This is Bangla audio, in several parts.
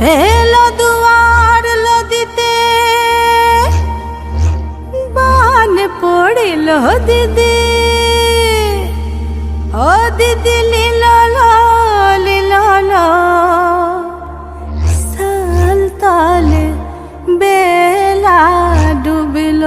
এলো দুয়ার লদিতে বান পড়িল দিদি, ও দিদি লীলালো লীলালো সালতালে বেলা ডুবিল।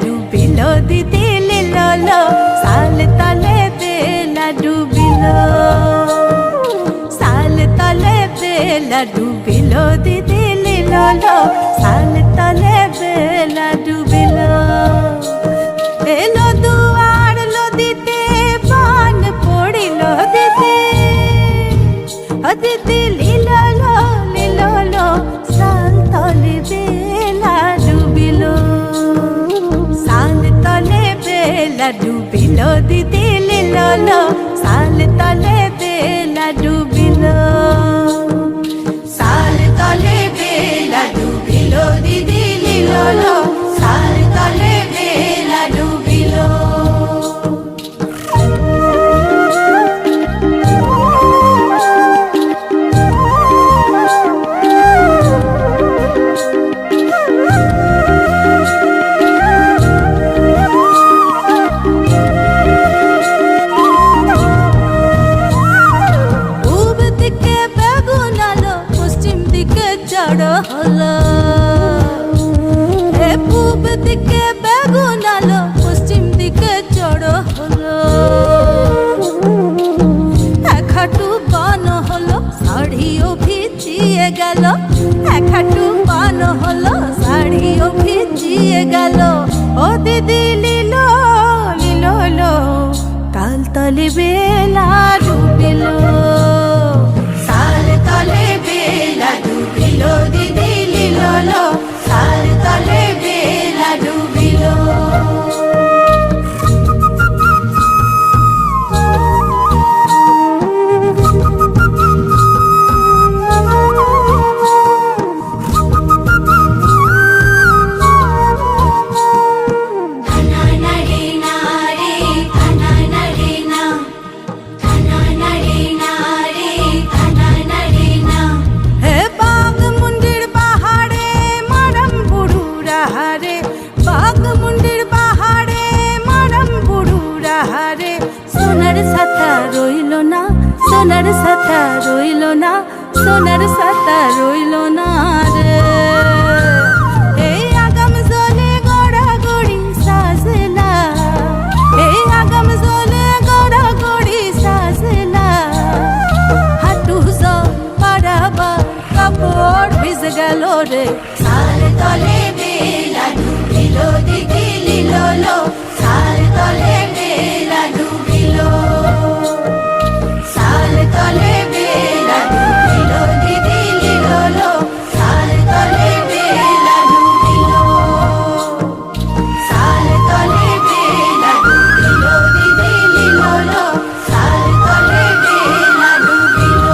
ডুবিল দিদি লীলালো সাল তলে বেলা ডুবিল, সাল তলে বেলা ডুবিল দিদি লীলালো সাল তলে বেলা ডুবিল। এলো দুয়ার লদিতে বান পড়িল দিদি, ও দিদি লীলালো লীলালো সাল তলে বেলা ডুবিল, সাল তলে বেলা ডুবিল দিদি লীলালো সাল তলে বেলা ডুবিল, সাল তলে বেলা ডুবিল দিদি লীলালো সাল তলে বেলা ডুবিল। পূব দিকে বেগুন আলো পশ্চিম দিকে চড় হলো, এক হাঁটু পান হলো শাড়িও ভিজিয়ে গেল, এক হাঁটু পান হলো শাড়িও ভিজিয়ে গেল। ও দিদি লীলো লীলো কাল তলে বেলা ডুবিল, সাল তলে বেলা ডুবিল দিদি লীলালো সাল তলে বেলা ডুবিল। সোনার সাথা রইল না, সোনার সাথা রইল না, সোনার সাথা রইল না রে। এই আগাম জলে গড়াগড়ি সাজলা, এই আগাম জলে গড়াগড়ি সাজলা, হাঁটু জল পারাবার কাপড় ভিজে গেল রে। সাল তলে বেলা ডুবিল দিদি লীলালো সাল তলে বেলা ডুবিল, সাল তলে বেলা ডুবিল দিদি লীলালো সাল তলে বেলা ডুবিল, সাল তলে বেলা ডুবিল দিদি লীলালো সাল তলে বেলা ডুবিল।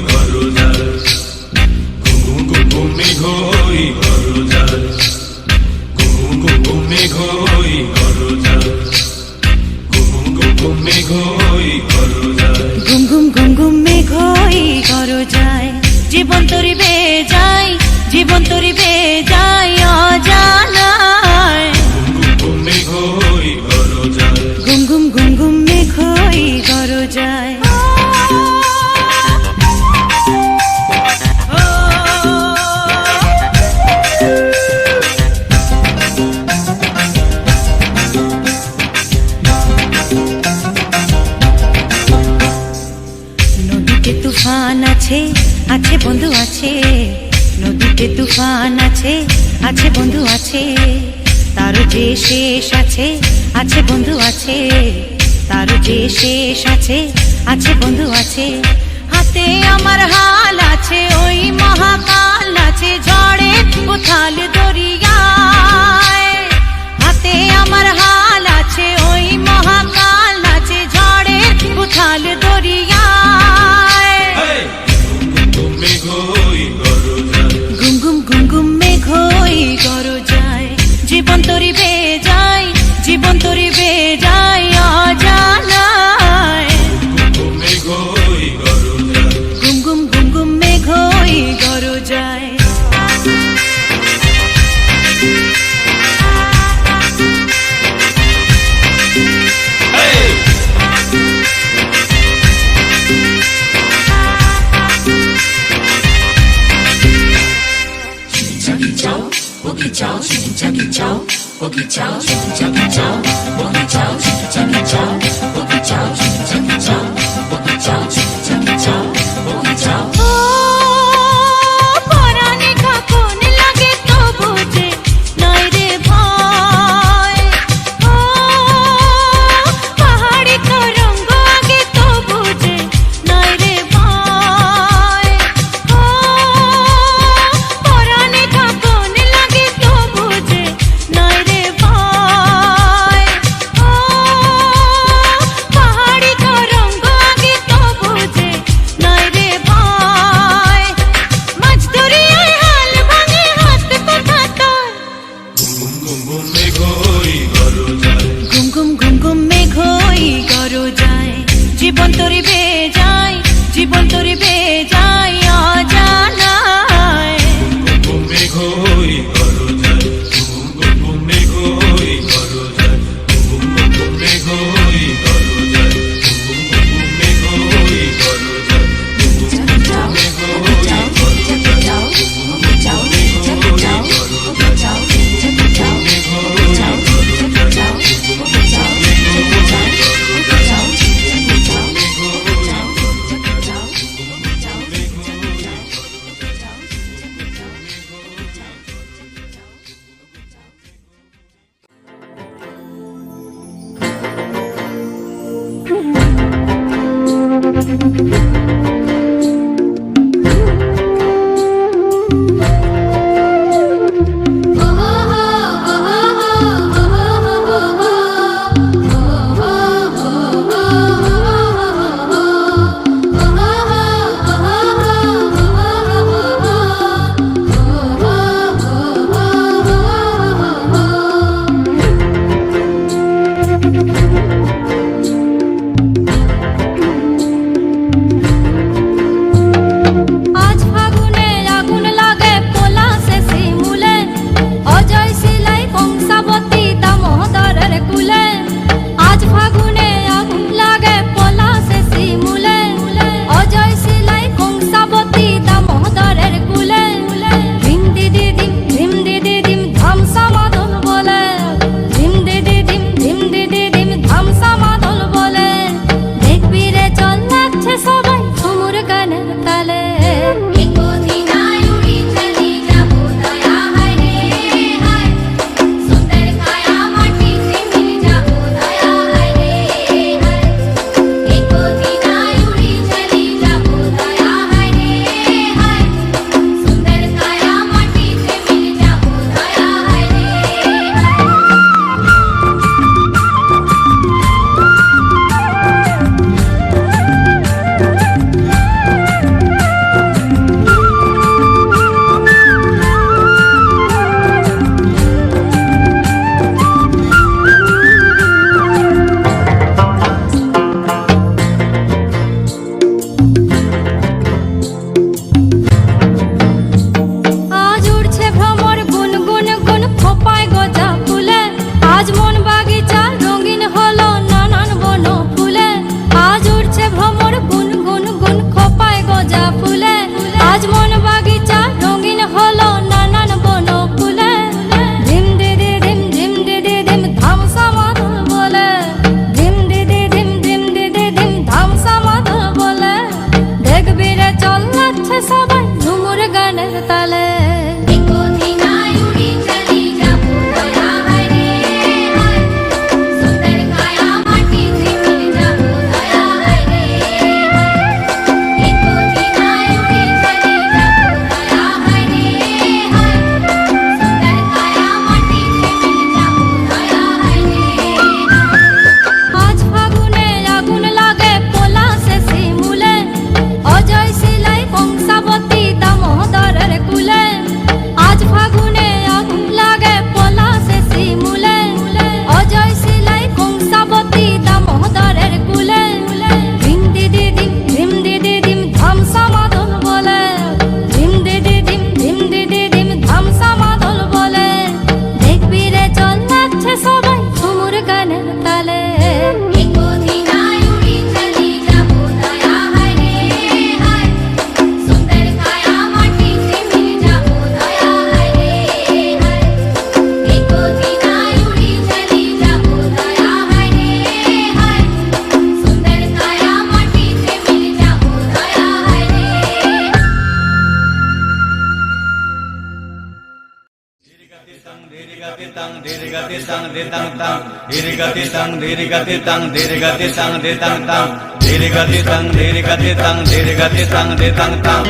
ঘর যায় ঘুম ঘুম মেঘ ওই ঘর যায় ঘুম ঘুম মেঘ ওই ঘর যায় ঘুম ঘুম মেঘ ওই ঘর যায় ঘুম ঘুম ঘুম ঘুম মেঘ ওই ঘর যায় জীবন তরি বে যায় জীবন তরি বে যায় অজানায় ঘুম ঘুম মেঘ ওই ঘর যায় ঘুম ঘুম ঘুম ঘুম মেঘ ওই ঘর যায় নদীতে তুফান আছে আছে বন্ধু আছে নদীতে তুফান আছে আছে বন্ধু আছে তার যে শেষ আছে আছে বন্ধু আছে তার যে শেষ আছে আছে বন্ধু আছে হাতে আমার হাল আছে ওই মহাকাল আছে ঝড়ে উথাল দরিয়ায় হাতে আমার হাল আছে ওই মহাকাল আছে ঝড়ে উথাল দরিয়ায় ঘুম মেঘ ওই ঘর যায় ঘুম ঘুম ঘুম ঘুম মেঘ ওই ঘর যায় জীবন তরি বে যায় জীবন তরি বে যায় অজানায় ঘুম মেঘ ওই ঘর যায় ঘুম ঘুম ঘুম ঘুম মেঘ ওই ঘর যায় পরাণে কখন লাগে তো বুঝে নাই রে ভয় পাহাড়ি তরঙ্গ আগে তো বুঝে নাই রে ভয় পরাণে কখন লাগে তো বুঝে নাই রে ভয় পাহাড়ি tang dirigati tang ditang tang dirigati tang dirigati tang dirigati tang ditang tang dirigati tang dirigati tang dirigati tang ditang tang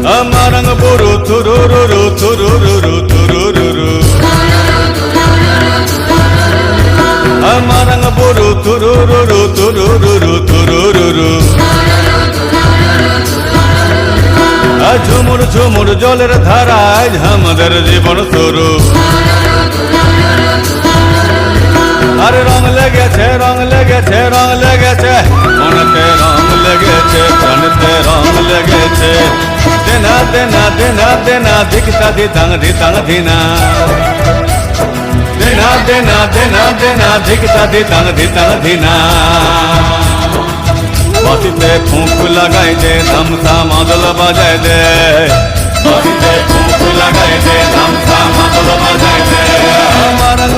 Amarang buru turururu turururu turururu Amarang buru turururu turururu turururu ঝুমুর ঝুমুর জলের ধারায় আমাদের জীবন শুরু আরে রং লেগেছে রং লেগেছে রং লেগেছে মনেতে রং লেগেছে প্রাণেতে রং লেগেছে দেনা দেনা দেনা দেনা দিকটা দিতাং দিতাং দিনা দেনা দেনা দেনা দেনা দিকটা দিতাং দিতাং দিনা বাতিতে ফুঁক লাগাই দে ধামসা মাদল বাজাই দে বাতিতে ফুঁক লাগাই দে ধামসা মাদল বাজাই দে মারং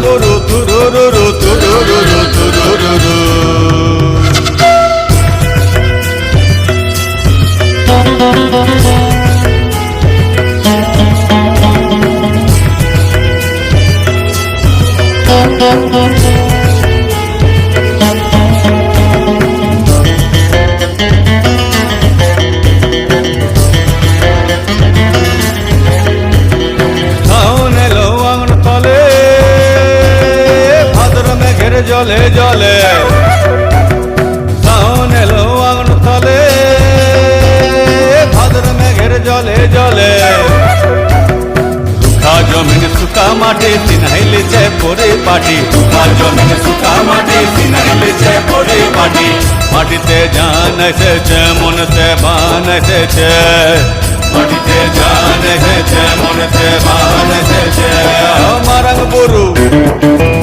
বরু তুরুরুরু তুরুরুরু তুরুরুরু জলে জলে সাউন এলো আগুন তলে ভাদ্র মেঘের জলে জলে সুখা জমিন সুখা মাটি সিনাইলেছে পরিপাটি সুখা জমিন সুখা মাটি সিনাইলেছে পরিপাটি মাটিতে জান এসেছে মনেতে বান এসেছে মাটিতে জান এসেছে মনেতে বান এসেছে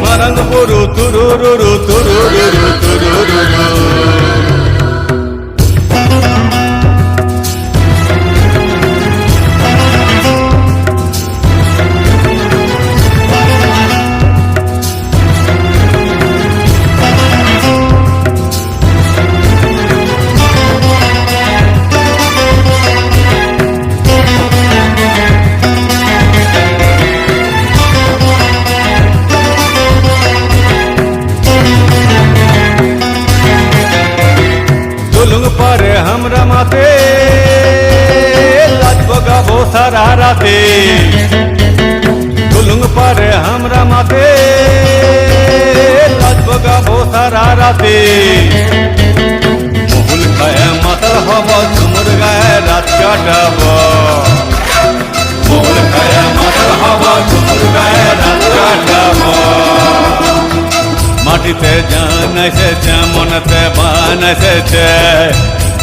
মারং বরু তুরুরুরু তুরুরুরু তুরুরুরু পারে আমরা মাতে লাজবো গাবো সারা রাতে দুলুং পারে আমরা মাতে লাজবো গাবো সারা রাতে মহুল খায় মাতাল হব ঝুমুর গায়ে রাত কাটাব মহুল খায় মাতাল হব ঝুমুর গায়ে রাত কাটাব মাটিতে জান এসেছে মনেতে বান এসেছে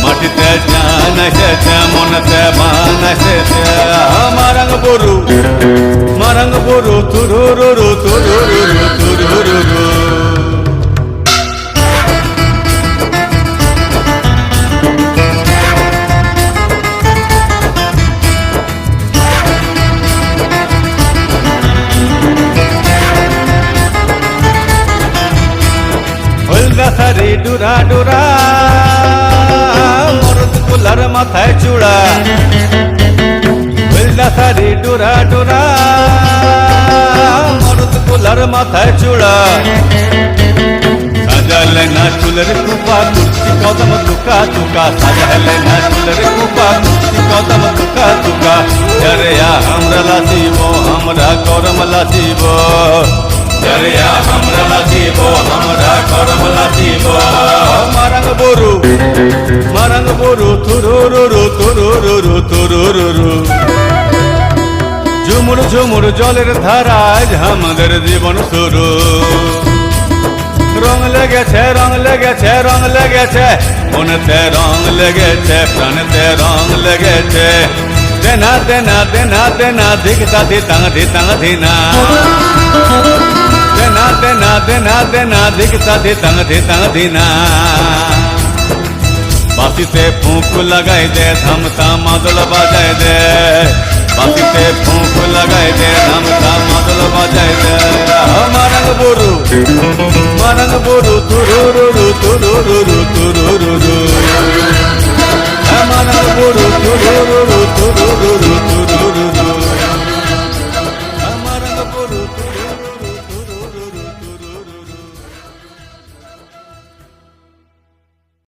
মাটিতে জান এসেছে মনেতে বান এসেছে মারং বরু তুরুরুরু তুরুরুরু তুরুরুরু সারি ডুরা ডুরা মরদ কুলার মাথায় চূড়া হলদা সারি ডুরা ডুরা মরদ কুলার মাথায় চূড়া সাজালে না চুলের কুপা কুর্সি কদম তুকা তুকা সাজালে না চুলের কুপা কুর্সি কদম তুকা তুকা জরিয়া আমরা লাসিব আমরা করম লাসিব জরিয়া আমরা লাসিব আমরা করম লাসিব মারং বরু তুরুরুরু তুরুরুরু তুরুরুরু ঝুমুর ঝুমুর জলের ধারায় আমাদের জীবন শুরু রং লেগেছে রং লেগেছে রং লেগেছে মনেতে রং লেগেছে প্রাণেতে রং লেগেছে দেনা দেনা দেনা দেনা দিকটা দিতাং দিতাং দিনা দেনা দেনা দেনা দেনা দিকটা দিতাং দিতাং দিনা বাঁশিতে ফুঁক লাগাই দে ধামতা মাদল বাজাই দে বাঁশিতে ফুঁক লাগাই দে ধামতা মাদল বাজাই দে মারাং বড়ু তুরুরুরু তুরুরুরু তুরুরুরু মারাং বড়ু তুরুরুরু তুরুরুরু